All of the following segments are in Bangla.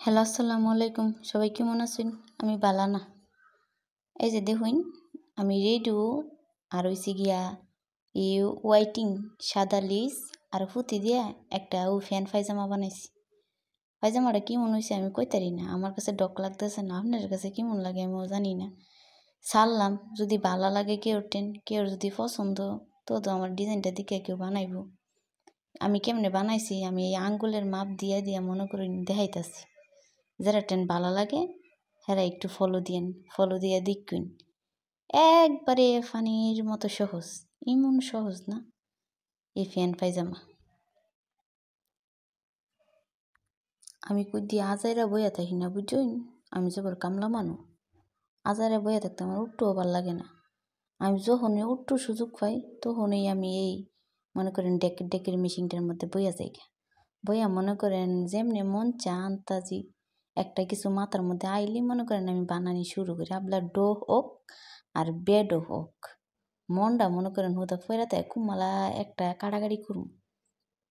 হ্যালো, আসসালামু আলাইকুম। সবাই কেমন আছেন? আমি বালা না। এই যে দেখুন, আমি রেডিও আর হইছে গিয়া এই হোয়াইটিং সাদা লিস আর ফুতি দিয়া একটা ফ্যান পায়জামা বানাইছি। পায়জামাটা কেমন হয়েছে আমি কইতারি না। আমার কাছে ডক লাগতেছে না, আপনার কাছে কেমন লাগে আমিও জানি না। ছাড়লাম, যদি ভালো লাগে কেউ যদি পছন্দ তো আমার ডিজাইনটা দিকে কেউ বানাইব। আমি কেমনে বানাইছি আমি এই আঙ্গুলের মাপ দিয়া দিয়া মনে করি দেখাইতাছি। যারা ভালো লাগে হ্যাঁ একটু ফলো দিয়ে দেখুন। একবারে ফানির মতো সহজ, এমন সহজ না এই ফ্যান পায়জামা। আমি কুদি আজাইরা বইয়া থাকি না, বুঝছেন? আমি যখন কামলা মানু আজাইরা বইয়া থাকতে আমার উঠতেও ভাল লাগে না। আমি যখনই উঠতে সুযোগ পাই তখনই আমি এই মনে করেন ডেকের মেশিনটার মধ্যে বইয়া যাই। বইয়া মনে করেন যেমনি মন চা আন্তাজি একটা কিছু মাথার মধ্যে আইলি মনে করেন আমি বানানি শুরু করি। আপনার ডো হোক আর বেডও হোক, মনটা মনে করেন হুদা ফেরাতে কুমালা একটা কাটাকাটি করুন,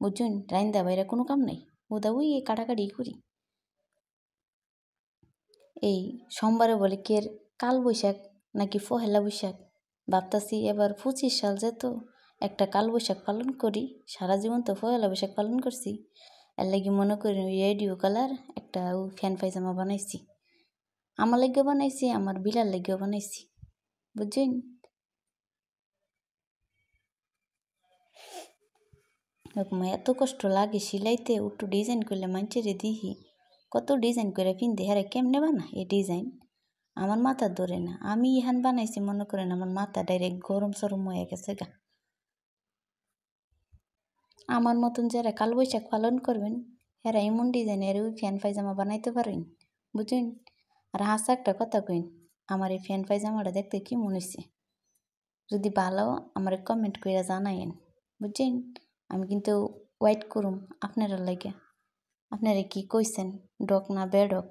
বুঝছেন? রাইন্দা বাইরে কোনো কাম নাই, হুদা ওই কাটাকাটি করি। এই সোমবারে বলে কের কাল বৈশাখ নাকি পহেলা বৈশাখ, ভাবতাছি এবার 25 সাল যেত একটা কাল বৈশাখ পালন করি। সারা জীবন তো পহেলা বৈশাখ পালন করছি, এর লাগি মনে করি রেডিও কালার একটা ফ্যান পায়জামা বানাইছি। আমার লাগেও বানাইছি, আমার বিলার লাগেও বানাইছি, বুঝছেন? এত কষ্ট লাগে সিলাইতে, একটু ডিজাইন করলে মানুষেরে দিহি কত ডিজাইন করে পিনতে হারে কেমনে বানা এই ডিজাইন আমার মাথা ধরে না। আমি ইহান বানাইছি মনে করেন আমার মাথা ডাইরেক্ট গরম সরম হয়ে গেছে গা। আমার মতন যারা কাল বৈশাখ পালন করবেন এরা এমন ডিজাইনের ওই ফ্যান পায়জামা বানাইতে পারেন, বুঝছেন? আর হাসা একটা কথা কইন, আমার এই ফ্যান পায়জামাটা দেখতে কি মনে হয়েছে? যদি ভালো আমার কমেন্ট করে জানাইন, বুঝছেন? আমি কিন্তু ওয়েট করুম আপনারা লাগে। আপনারা কি কইছেন, ডক না বেডক?